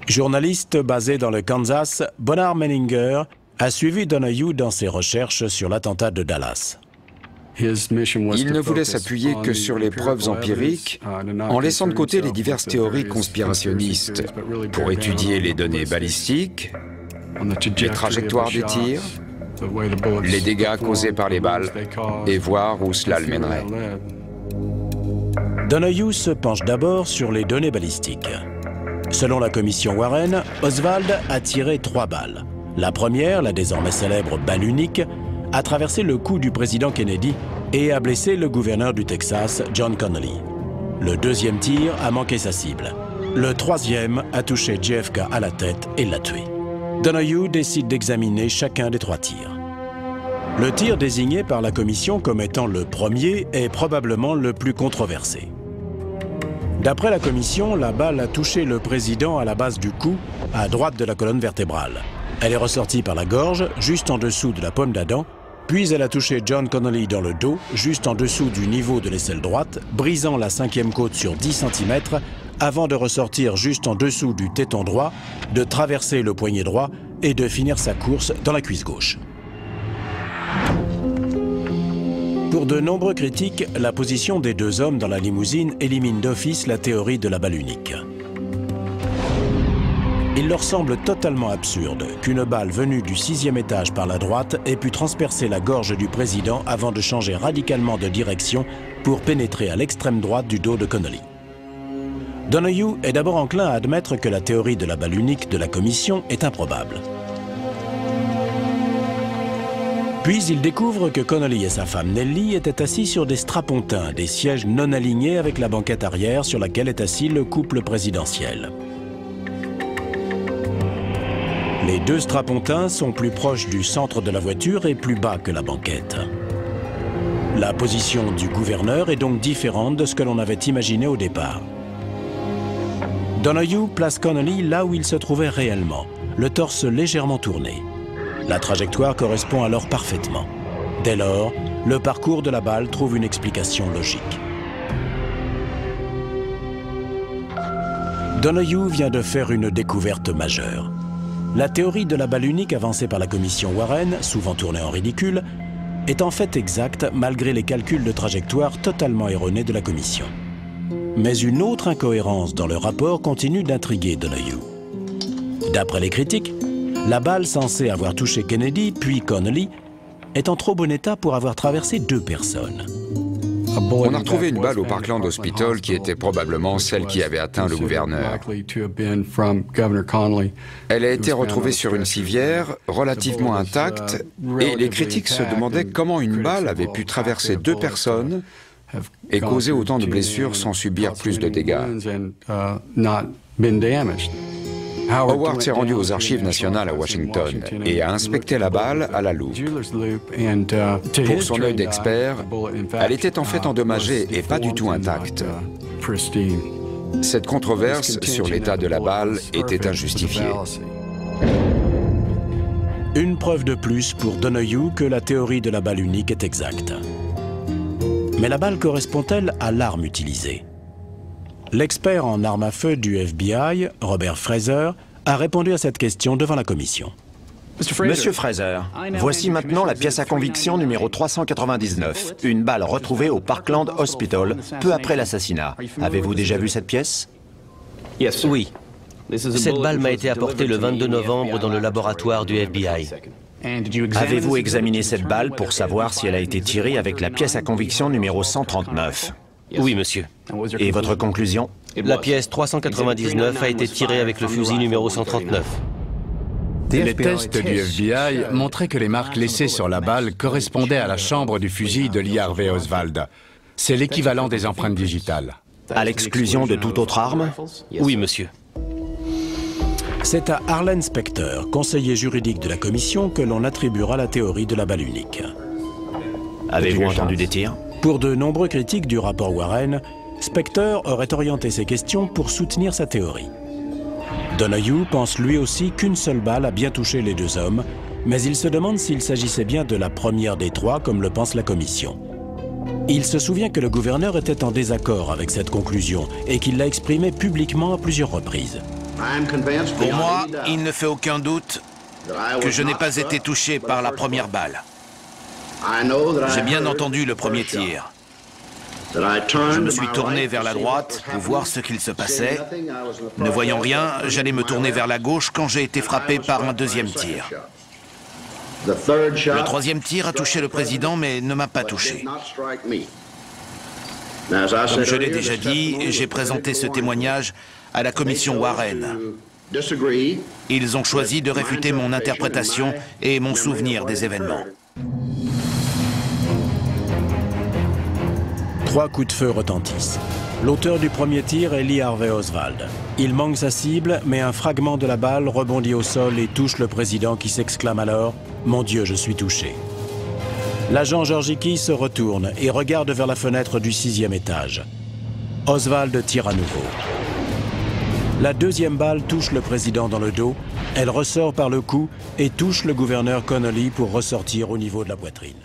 Journaliste basé dans le Kansas, Bonnard Menninger a suivi Donahue dans ses recherches sur l'attentat de Dallas. Il ne voulait s'appuyer que sur les preuves empiriques, en laissant de côté les diverses théories conspirationnistes, pour étudier les données balistiques, les trajectoires des tirs, les dégâts causés par les balles, et voir où cela le mènerait. Donahue se penche d'abord sur les données balistiques. Selon la commission Warren, Oswald a tiré 3 balles. La première, la désormais célèbre balle unique, a traversé le cou du président Kennedy et a blessé le gouverneur du Texas, John Connally. Le deuxième tir a manqué sa cible. Le troisième a touché JFK à la tête et l'a tué. Donahue décide d'examiner chacun des 3 tirs. Le tir désigné par la commission comme étant le premier est probablement le plus controversé. D'après la commission, la balle a touché le président à la base du cou, à droite de la colonne vertébrale. Elle est ressortie par la gorge, juste en dessous de la paume d'Adam, puis elle a touché John Connally dans le dos, juste en dessous du niveau de l'aisselle droite, brisant la 5e côte sur 10 cm, avant de ressortir juste en dessous du téton droit, de traverser le poignet droit et de finir sa course dans la cuisse gauche. Pour de nombreux critiques, la position des 2 hommes dans la limousine élimine d'office la théorie de la balle unique. Il leur semble totalement absurde qu'une balle venue du 6e étage par la droite ait pu transpercer la gorge du président avant de changer radicalement de direction pour pénétrer à l'extrême droite du dos de Connally. Donahue est d'abord enclin à admettre que la théorie de la balle unique de la commission est improbable. Puis il découvre que Connally et sa femme Nellie étaient assis sur des strapontins, des sièges non alignés avec la banquette arrière sur laquelle est assis le couple présidentiel. Les 2 strapontins sont plus proches du centre de la voiture et plus bas que la banquette. La position du gouverneur est donc différente de ce que l'on avait imaginé au départ. Donahue place Connally là où il se trouvait réellement, le torse légèrement tourné. La trajectoire correspond alors parfaitement. Dès lors, le parcours de la balle trouve une explication logique. Donahue vient de faire une découverte majeure. La théorie de la balle unique avancée par la commission Warren, souvent tournée en ridicule, est en fait exacte malgré les calculs de trajectoire totalement erronés de la commission. Mais une autre incohérence dans le rapport continue d'intriguer Donahue. D'après les critiques, la balle censée avoir touché Kennedy puis Connally est en trop bon état pour avoir traversé 2 personnes. On a retrouvé une balle au Parkland Hospital qui était probablement celle qui avait atteint le gouverneur. Elle a été retrouvée sur une civière relativement intacte et les critiques se demandaient comment une balle avait pu traverser 2 personnes et causer autant de blessures sans subir plus de dégâts. Howard s'est rendu aux archives nationales à Washington et a inspecté la balle à la loupe. Pour son œil d'expert, elle était en fait endommagée et pas du tout intacte. Cette controverse sur l'état de la balle était injustifiée. Une preuve de plus pour Donahue que la théorie de la balle unique est exacte. Mais la balle correspond-elle à l'arme utilisée? L'expert en armes à feu du FBI, Robert Fraser, a répondu à cette question devant la commission. Monsieur Fraser, voici maintenant la pièce à conviction numéro 399, une balle retrouvée au Parkland Hospital peu après l'assassinat. Avez-vous déjà vu cette pièce? Oui. Cette balle m'a été apportée le 22 novembre dans le laboratoire du FBI. Avez-vous examiné cette balle pour savoir si elle a été tirée avec la pièce à conviction numéro 139? Oui, monsieur. Et votre conclusion? La pièce 399 a été tirée avec le fusil numéro 139. Les tests du FBI montraient que les marques laissées sur la balle correspondaient à la chambre du fusil de Lee Harvey Oswald. C'est l'équivalent des empreintes digitales. À l'exclusion de toute autre arme? Oui, monsieur. C'est à Arlen Specter, conseiller juridique de la commission, que l'on attribuera la théorie de la balle unique. Avez-vous entendu des tirs? Pour de nombreux critiques du rapport Warren, Specter aurait orienté ses questions pour soutenir sa théorie. Donahue pense lui aussi qu'une seule balle a bien touché les 2 hommes, mais il se demande s'il s'agissait bien de la première des 3, comme le pense la commission. Il se souvient que le gouverneur était en désaccord avec cette conclusion et qu'il l'a exprimée publiquement à plusieurs reprises. Pour moi, il ne fait aucun doute que je n'ai pas été touché par la première balle. J'ai bien entendu le premier tir. Je me suis tourné vers la droite pour voir ce qu'il se passait. Ne voyant rien, j'allais me tourner vers la gauche quand j'ai été frappé par un deuxième tir. Le troisième tir a touché le président, mais ne m'a pas touché. Comme je l'ai déjà dit, j'ai présenté ce témoignage à la commission Warren. Ils ont choisi de réfuter mon interprétation et mon souvenir des événements. 3 coups de feu retentissent. L'auteur du premier tir est Lee Harvey Oswald. Il manque sa cible, mais un fragment de la balle rebondit au sol et touche le président qui s'exclame alors « Mon Dieu, je suis touché ». L'agent Georgicki se retourne et regarde vers la fenêtre du 6e étage. Oswald tire à nouveau. La deuxième balle touche le président dans le dos, elle ressort par le cou et touche le gouverneur Connolly pour ressortir au niveau de la poitrine.